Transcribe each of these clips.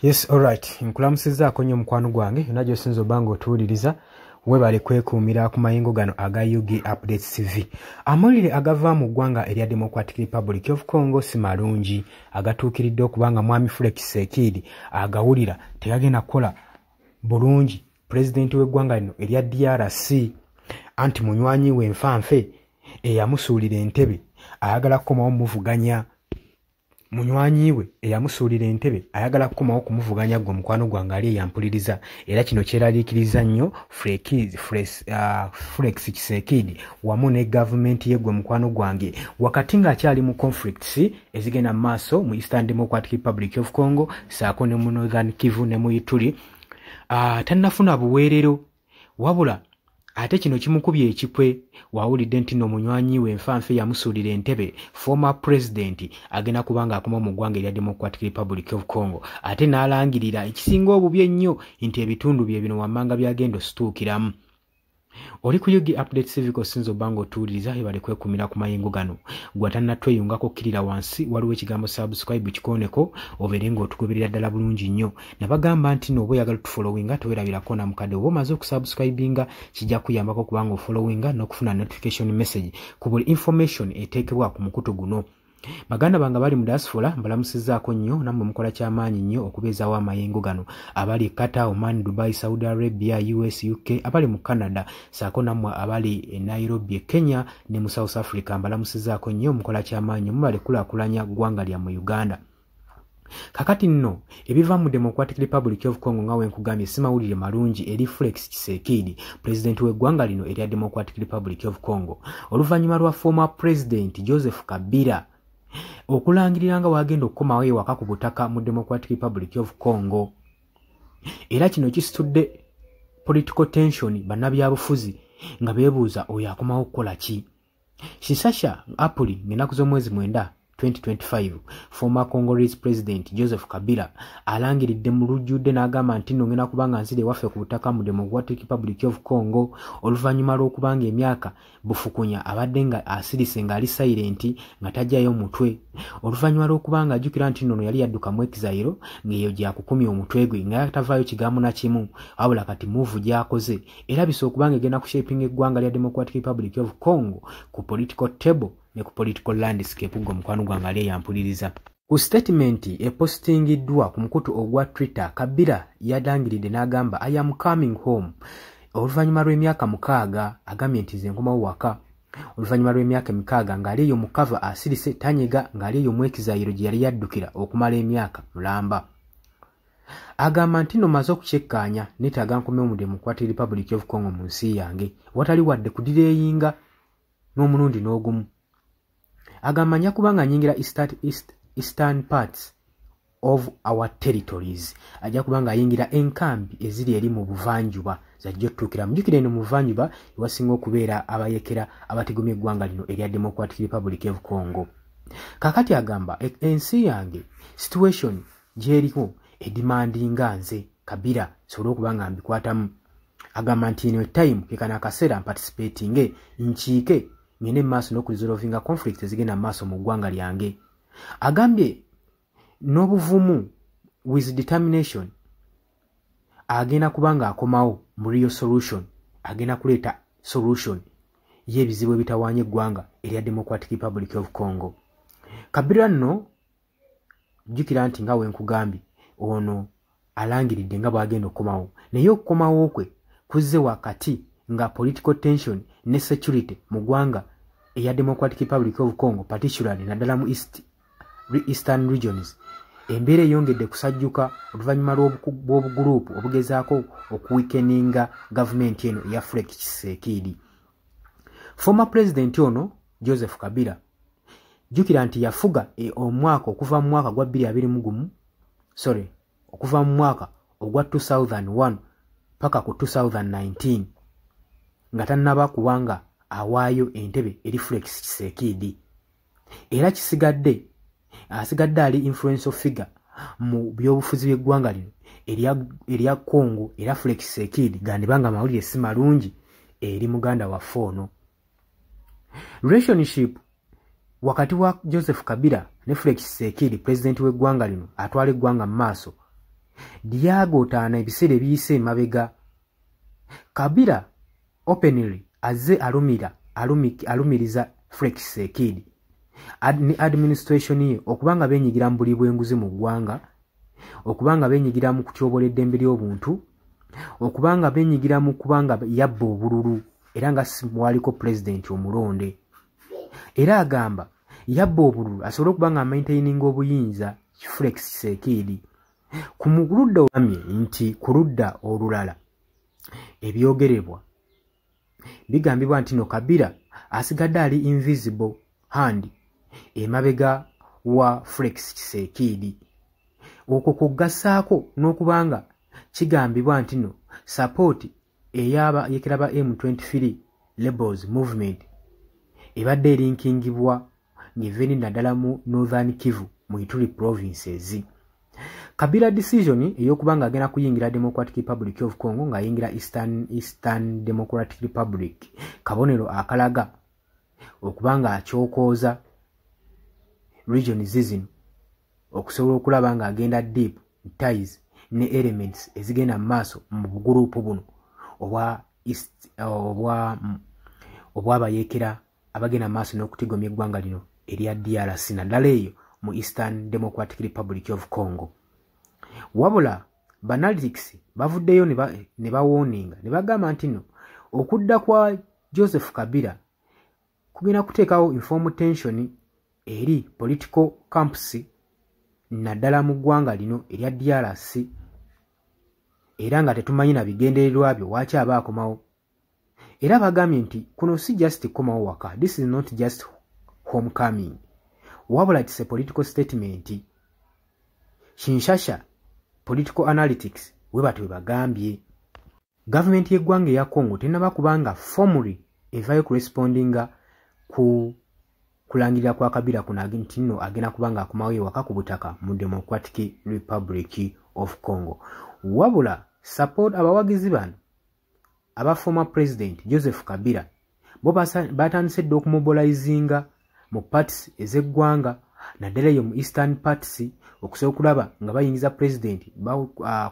Yes, alright. Nkulamusizaako nnyo mukwano gwange najo sinzo bango tuwuliriza webale kwekuumira ku mayingo gano aga UG Updates TV. Amawulire agava mu ggwanga erya Democratic Republic of Congo si malungi, agatuukiridde okubanga mwami Felix Tshisekedi agawulira tegagenda kukola bulungi pulezidenti w'eggwanga lino erya DRC, anti munywanyi we Nfanfe eyamusuulira entebe ayagala kukomawo muvuganya. Munywanyi we eyamusuulira entebe ayagala kukomawo kumuvuganya gwe mukwano gwange ali eyampuliriza, era kino kyeraliikiriza nnyo Felix Tshisekedi wamu ne gavumenti ye gwe mukwano gwange wakati ng'akyali mu conflicts ezigenda mu maaso mu Eastern Democratic Republic of Congo saako ne mu Northern Kivu ne mu Ituri. Tannafuna buweerero wabula ate kino kimukubye ekikwe wawulidde nti no munywanyi we Nfanfe yamusuulira entebe former president agenda kubanga akoma mu ggwanga erya Democratic Republic of Congo, ate n'alangirira ekisinga obubi ennyo nti ebitundu bye bino wammanga byagenda osituukiramu. Oli ku UG Updates Civic Sinzo bango tuwuliriza ebale kwekumira ku mayingo gano. Gwatanna tweyungako kirira wansi waliwo ekigambo subscribe kikoneko obeere ng'otugoberera ddala bulungi nnyo. Nabagamba nti no oyagala tufollowinga towerabirako na mukadde oba omaze okusubscribinga kijja kuyambako kubanga ofollowinga n'okufuna notification message ku buli information eteekebwa ku mukutu guno. Baganda banga bali mu diaspora mbalamusizaako nnyo nammwe mukola kyamaanyi nnyo okubeezaawo amayengo gano, abali Qatar, Oman, Dubai, Saudi Arabia, US, UK, abali mu Canada saako nammwe abali Nairobi, Kenya ne mu South Africa mbalamusizaako nnyo mukola kyamaanyi mubale kulaakulanya ggwanga lya mu Uganda. Kakati nno ebiva mu Democratic Republic of Congo nga wenkugambye si mawulire malungi eri Felix Tshisekedi pulezidenti w'eggwanga lino erya Democratic Republic of Congo oluvannyuma lwa former president Joseph Kabila okulangirira nga wagenda okukomawo ewaka ku butaka mu Democratic Republic of Congo. Era kino kisitudde political tension bannabyabufuzi nga beebuuza oyo akomawo okukola ki. Kisasha April ng'ennaku z'omwezi 9 2025 former Congolese president Joseph Kabila alangiridde mu lujjudde n'agamba nti nno ngenda kubanga nzire waffe ku butaka mu Democratic Republic of Congo oluvannyuma lw'okubanga emyaka bufukunya abadde nga asirise ng'ali silent nga tajjayo mutwe, oluvannyuma lw'okubanga ajjukira nti nno yali yadduka mu exile ng'eyo gyakukumya omutwe gwe nga yatavaayo kigambo na kimu wabula kati move gy'akoze erabise okubanga egenda kushaping eggwanga lya Democratic Republic of Congo ku political table ne ku political landscape gwe mukwano gwange ali eyampuliriza. Ku statement epostingiddwa ku mukutu ogwa Twitter, Kabila yadangiridde n'agamba I am coming home oluvannyuma lw'emyaka 6 agambye nti nze nkomawo waka oluvannyuma lw'emyaka 6 ng'ali eyo mu cover asirise tanyega ng'ali eyo mu exile gye yali yaddukira okumala emyaka mulamba. Agamba nti no maze okukyekkaanya neetaaga nkomewo mu Democratic Republic of Congo mu nsi yange watali wadde kudireyinga n'omulundi n'ogumu. Agamba nja kubanga nyingira eastern parts of our territories, ajja kubanga ayingira enkambi eziri eri mu buvanjuba zajja otuukira mujukire eno mu buvanjuba ewasinga okubeera abayekera abategomya eggwanga lino erya Democratic Republic of Congo. Kakati agamba ensi yange situation gy'eriko edimandinga nze Kabila sobole okubanga mbikwatamu. Agamba nti eno time kekana akaseera participating nkiike ngene maaso n'okuresolvinga conflict ezigenda maaso mu ggwanga lyange. Agambye n'obuvumu with determination agenda kubanga akomawo mu real solution, agenda kuleeta solution y'ebizibu ebitawaanya eggwanga erya Democratic Republic of Congo. Kabila nno jjukira nti nga wenkugambye ono alangiridde nga bw'agenda okukomawo, naye okukomawo kwe kuzze wakati nga political tension ne security mu ggwanga eya Democratic Republic of Congo particularly naddala mu eastern regions embeera eyongedde kusajjuka oluvannyuma lw'obuguruupu obugezaako okuwikeninga gavumenti eno eya Felix Tshisekedi. Former president ono Joseph Kabila jjukira nti yafuga omwaka okuva mu mwaka gwa 2021 okuva mu mwaka ogwa 2001 paka ku 2019 nga tannaba kubanga awaayo entebe eri Felix Tshisekedi. Era asigadde ali influential figure mu byobufuzi by'eggwanga lino erya Congo era Felix Tshisekedi gandibanga amawulire si malungi eri muganda waffe ono. Relationship wakati wa Joseph Kabila ne Felix Tshisekedi president w'eggwanga lino atwala eggwanga mu maaso lyagootaana ebiseera ebiyise emabega. Kabila openly azze alumiriza Felix Tshisekedi ne administration ye okubanga benyigira mu buli bw'enguzi mu ggwanga, okubanga benyigira mu kutyobola eddembe ly'obuntu, okubanga benyigira mu kubanga yabba obululu era nga waliko president omulonde. Era agamba yabba obululu asobole okubanga maintaining obuyinza Felix Tshisekedi. Ku ludda olwamye nti ku ludda olulala ebyogerebwa bigambibwa nti no Kabila asigadde ali invisible hand emabega wa Felix Tshisekedi. Okwo kugassaako n'okubanga kigambibwa nti no support eyaba yekiraba M23 Rebels Movement ebadde erinkingibwa ng'eveni naddala mu Northern Kivu mu Ituri provinces. Kabila decision ey'okubanga agenda kuyingira Democratic Republic of Congo ng'ayingira Eastern Democratic Republic kabonero akalaga okubanga akyokooza region zino okusobola okulaba nga agenda deep ties ne elements ezigenda mu maaso mu buguruupu buno obw'abayeekera abagenda mu maaso n'okutigomya eggwanga lino erya DRC naddala eyo mu Eastern Democratic Republic of Congo. Wabula Banalytics bavuddeyo ne bawooninga ne bagamba nti no okudda kwa Joseph Kabila kugenda kuteekawo informal tension eri political camps naddala mu ggwanga lino erya DRC era nga tetumanyi na bigendererwa byo waaki aba akomawo. Era bagambye nti kuno si just komawo waka, this is not just homecoming, wabula it's a political statement. Kinshasa political analytics webatwe bagambye government y'eggwanga eya Congo tenaba kubanga formally evayo correspondinga ku kulangirira kwa Kabila kuna nti nno agenda kubanga akumawo ewaka ku butaka mu Democratic Republic of Congo. Wabula support abawagizi bano aba former president Joseph Kabila bo batandise dde okumobilizinga mu parties ez'eggwanga naddala eyo mu Eastern parties okusobola okulaba nga bayingiza president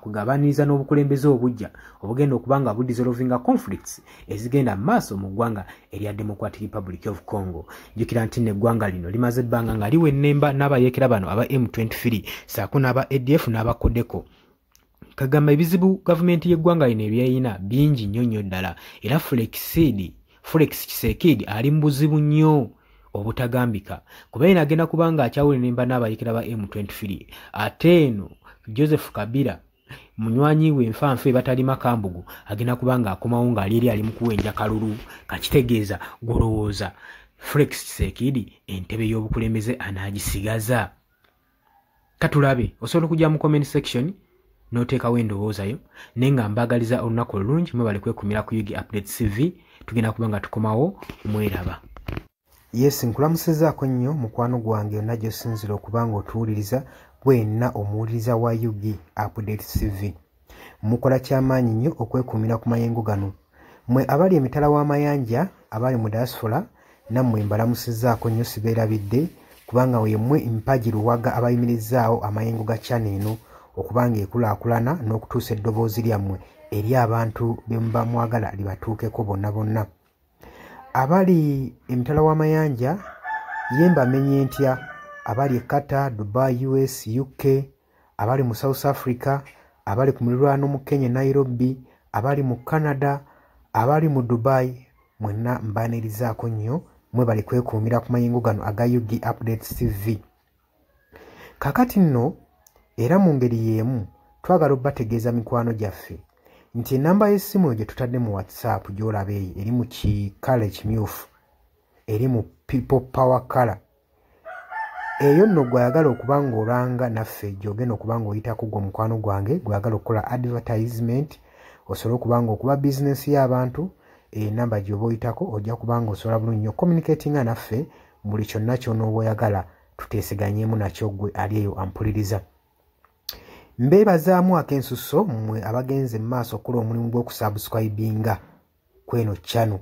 kugabaniriza n'obukulembeze obujja obugenda okubanga budissolvinga conflicts ezigenda maaso mu ggwanga erya Democratic Republic of Congo. Jjukira nti n'eggwanga lino limaze ebbanga nga liwe ennemba n'abayeekera bano aba M23 saako n'aba ADF n'aba Codeco. Kagamba ebizibu gavumenti y'eggwanga lino ebyayina bingi nnyo ddala era Felix Tshisekedi ali mu buzibu nnyo obutagambika kuba yina agenda kubanga akyawula ennemba n'abayeekera ba M23 ate eno Joseph Kabila munywanyi we nfanfe batali makambugu agenda kubanga akomawo ng'ali eri ali mu kuwenja kalulu kakitegeeza golowooza Felix Tshisekedi entebe y'obukulembeze anaagisigaza. Katulabe osobola okujja mu comment section n'oteekawo endowoozayo naye nga mbagaliza olunaku olulungi mwebale kwekumira ku Yugi Updates TV tugenda kubanga tukomawo mweraba. Yes, nkulamusizaako nnyo mukwano gwange yonna gy'osinzira okubanga otuwuliriza bwenna omuwuliriza wa Yugi Updates TV. Mukola kyamaanyi nnyo okwekumira ku mayengo gano. Mmwe abali emitala w'amayanja abali mu diaspora nammwe mbalamusizaako nnyo sibeerabidde kubanga wemmwe mpagi luwaga abayimirizzaawo amayengo ga channel eno okubanga ekulaakulana n'okutuusa eddoboozi lyammwe eri abantu be muba mwagala libatuukeko bonna. Abali emitala w'amayanja yemba menye ntya abali e Qatar, Dubai, US, UK, abali mu South Africa, abali ku muliraano mu Kenya, Nairobi, abali mu Canada, abali mu Dubai, mwenna mbaanirizaako nnyo mwe bali kwekuumira ku mayengo gano aga Yugi Updates TV. Kakati nno era mu ngeri y'emu twagala obbategeeza mikwano gyaffe nti enamba y'essimu gye tutadde mu WhatsApp gy'olaba eyo eri mu kikala ekimyufu eri mu people power color eyo nno gwayagala okuba ng'olanga naffe gy'ogenda okuba ng'oyitako gwe mukwano gwange gwayagala okukola advertisement osobola okuba ng'okuba bizinesi y'abantu enamba gy'oba oyitako ojja kuba ng'osobola bulungi nnyo communicatinga naffe buli kyonna ky'onooba oyagala tuteeseganyeemu nakyo gwe ali eyo ampuliriza. Mbeebazaamu ak'ensusso mmwe abagenze mu maaso okukola omulimu gw'okusubscribinga kweno channel.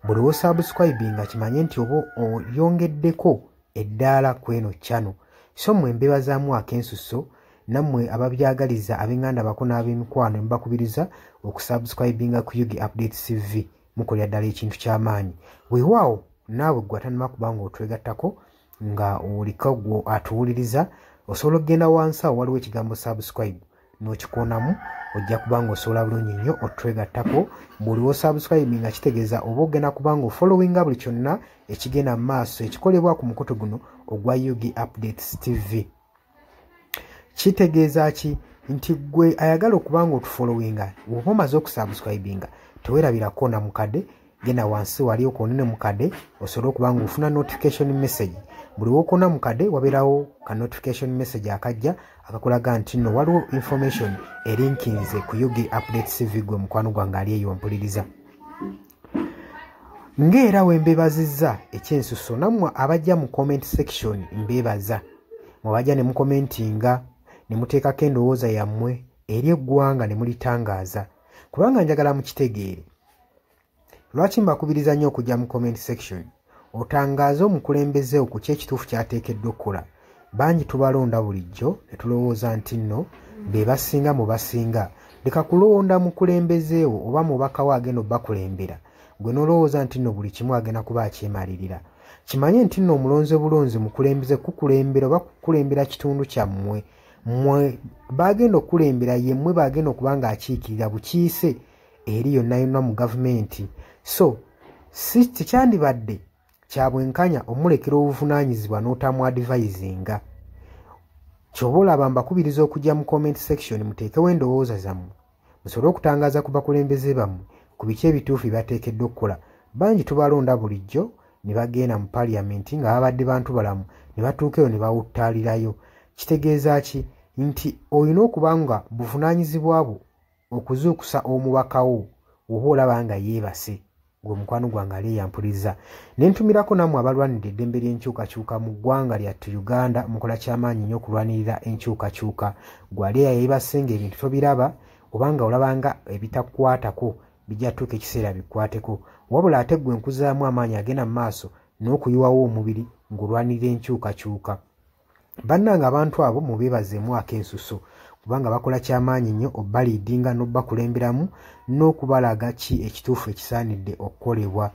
Buli w'osubscribinga kimanye nti oba oyongeddeko eddaala kweno channel. So mmwe mbeebazaamu ak'ensusso nammwe ababyagaliza ab'enganda bako n'ab'emikwano mbakubiriza okusubscribinga ku Yugi Updates TV mukolera ddala ekintu ky'amaanyi. Weewaawo naawe gwe atannaba kuba ng'otwegattako nga oliko gwe atuwuliriza osobola okugenda wansi awo waliwo ekigambo subscribe n'okikoonamu ojja kuba ng'osobola bulungi nnyo otwegattako. Bw'oliwo subscribe nga kitegeeza oba ogenda kuba ng'ofollowinga buli kyonna ekigenda mu maaso ekikolebwa ku mukutu guno ogwa Yugi Updates TV. Kitegeeza ki? Nti gwe ayagala okuba ng'otufollowinga bw'oba omaze okusubscribinga teweerabirako na mukadde, genda wansi wali okoonene mukadde osobola okuba ng'ofuna notification message. Buli wookona mukadde wabeerawo ka notification message akajja akakulaga nti nno waliwo information erinkinze ku Yugi Updates TV gwe mukwano gwange ali eyo mpuliriza. Ng'era we mbeebazizza ekyensuso nammwe abajja mu comment section mbeebaza. Mwabajja ne mukomentinga ne muteekako endowooza yammwe eri eggwanga ne mulitangaaza. Kubanga njagala mukitegeere. Lwaki mbakubiriza nnyo okujja mu comment section? Otangaaze omukulembeze ku ky'ekituufu ky'ateekeddwa okukola. Bangi tubalonda bulijjo ne tulowooza nti nno be basinga mu basinga. Leka kulonda mukulembeze wo oba mubaka we agenda obbakulembera. Gwe n'olowooza nti nno buli kimu agenda kuba akyemalirira. Kimanye nti nno omulonze bulonzi mukulembeze kukulembera oba kukulembera kitundu kyammwe. Mmwe bagenda okukulembera ye mmwe bagenda okuba ng'akiikirira bukiise eri yonna yonna mu gavumenti. So si tekyandibadde kya bwenkanya omulekera obuvunaanyizibwa n'otamu advisinga. Ky'oba olaba mbakubiriza okujja mu comment section muteekewo endowooza zammwe musobole okutangaaza ku bakulembeze bammwe ku biki ebituufu bye bateekeddwa okukola. Bangi tubalonda bulijjo ne bagenda mu paliamenti nga babadde bantu balamu ne batuuka eyo ne bawuttaalirayo. Kitegeeza ki? Nti olina okuba nga buvunaanyizibwa bwo okuzuukusa omubaka wo oba olaba nga yeebase. Gwe mukwano gwange ali eyampuliriza. Ne ntumirako nammwe abalwanidde eddembe ly'enkyukakyuka mu ggwanga lyattu Uganda mukola ky'amaanyi nnyo okulwanirira enkyukakyuka. Gwe ali eyeebase ng'ebintu tobiraba oba nga olabanga ebitakukwatako bijja tuuka ekiseera bikwateko. Wabula ate gwe nkuzaamu amaanyi agenda mu maaso n'okuyiwawo omubiri ng'olwanirira enkyukakyuka. Bannanga abantu abo mubeebazeemu ak'ensuso kubanga bakola ky'amaanyi nnyo obbaliidinga n'obbakulemberamu n'okubalaga ki ekituufu ekisaanidde okukolebwa.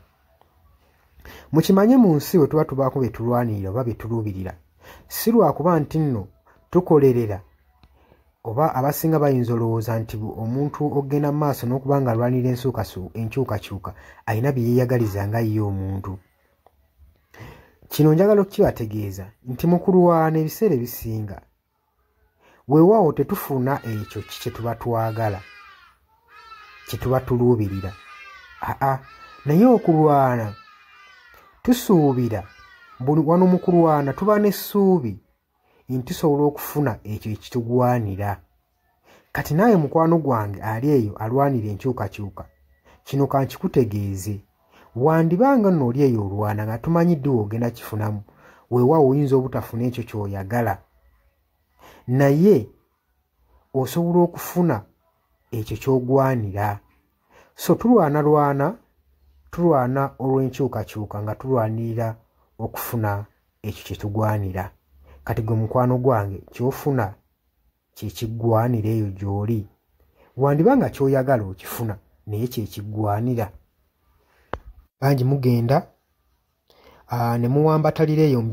Mukimanye mu nsi bwe tuba tubaako bye tulwanirira oba bye tuluubirira si lwakuba nti nno tukolerera oba abasinga bayinza olowooza nti omuntu ogenda mu maaso n'okuba nga alwanirira enkyukakyuka alina bye yeeyagaliza nga ye omuntu. Kino njagala okukibategeeza nti mu kulwana ebiseera ebisinga weewaawo tetufuna ekyo kye tuba twagala kye tuba tuluubirira. Naye okulwana tusuubira buli wano mu kulwana tuba n'essuubi nti tusobola okufuna ekyo ekitugwanira. Kati naawe mukwano gwange ali eyo alwanira enkyukakyuka kino kankikutegeeze. Wandibanga nno oli eyo olwana nga tumanyidde ogenda kifunamu weewaawo oyinza obutafuna ekyo ky'oyagala naye osobola okufuna ekyo ky'ogwanira. So tulwana olw'enkyukakyuka nga tulwanirira okufuna ekyo kye tugwanira. Kati gwe mukwano gwange ky'ofuna kye kiggwanira eyo gy'oli. Wandibanga ky'oyagala okifuna naye kye kiggwanira. Bangi mugenda ne muwambatalira eyo mu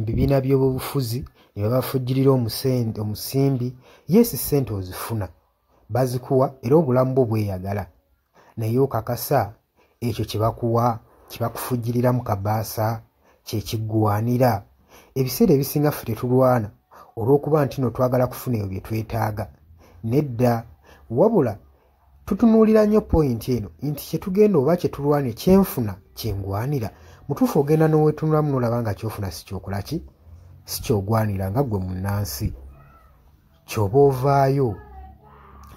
bibiina by'obufuzi ne babafujjirira omusimbi. Yesi ssente ozifuna bazikuwa era obulamu bwo bweyagala naye okakasa ekyo kye bakuwa kye bakufujjirira mu kabaasa kye kiggwanira. Ebiseera ebisinga ffe tetulwana olw'okuba nti no twagala kufuna ebyo bye twetaaga. Nedda wabula tutunuulira nnyo point eno nti kye tugenda oba kye tulwanira kyenfuna kyengwanira. Mutuufu ogenda n'oweetunulamu n'olaba nga kyofuna si kyokola ki si kyogwanira nga ggwe munnansi. Ky'oba ovaayo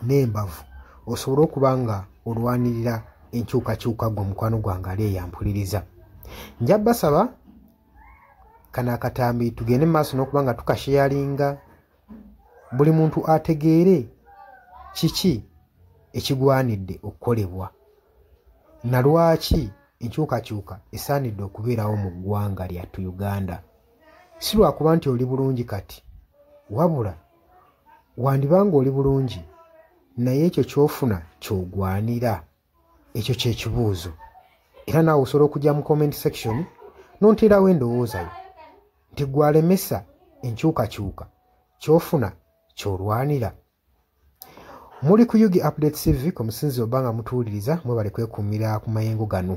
n'embavu osobola okuba nga olwanirira enkyukakyuka gwe mukwano gwange ali eyampuliriza. Nja basaba kano akatambi tugende mu maaso n'okuba nga tukasheyalinga buli muntu ategeere kiki ekigwanidde okukolebwa na lwaki enkyukakyuka esaanidde okubeerawo mu ggwanga lyattu Uganda. Si lwakuba nti oli bulungi kati wabula wandibanga oli bulungi naye ekyo kyofuna kyogwanira. Ekyo kyekibuuzo. Era naawe osobola okujja mu comment section n'onteerawo endowooza yo nti gwalemesa enkyukakyuka kyofuna kyolwanira. Muli ku Yugi Updates TV ku musinzi obanga mutuwuliriza mwebale kwekuumira ku mayengo gano.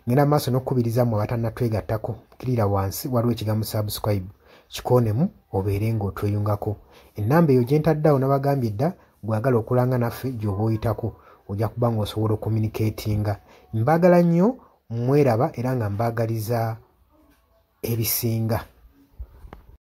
Ngenda maaso n'okukubiriza mmwe abatannatwegattako kirira wansi waliwo ekigambo subscribe kikonemu obeere ng'otweyungako. Ennamba eyo gye ntaddeawo nabagambye dda gwagala okulanga naffe gy'oba oyitako ojja kuba ng'osobola okommunikatinga. Mbaagala nnyo mweraba era nga mbaagaliza ebisinga.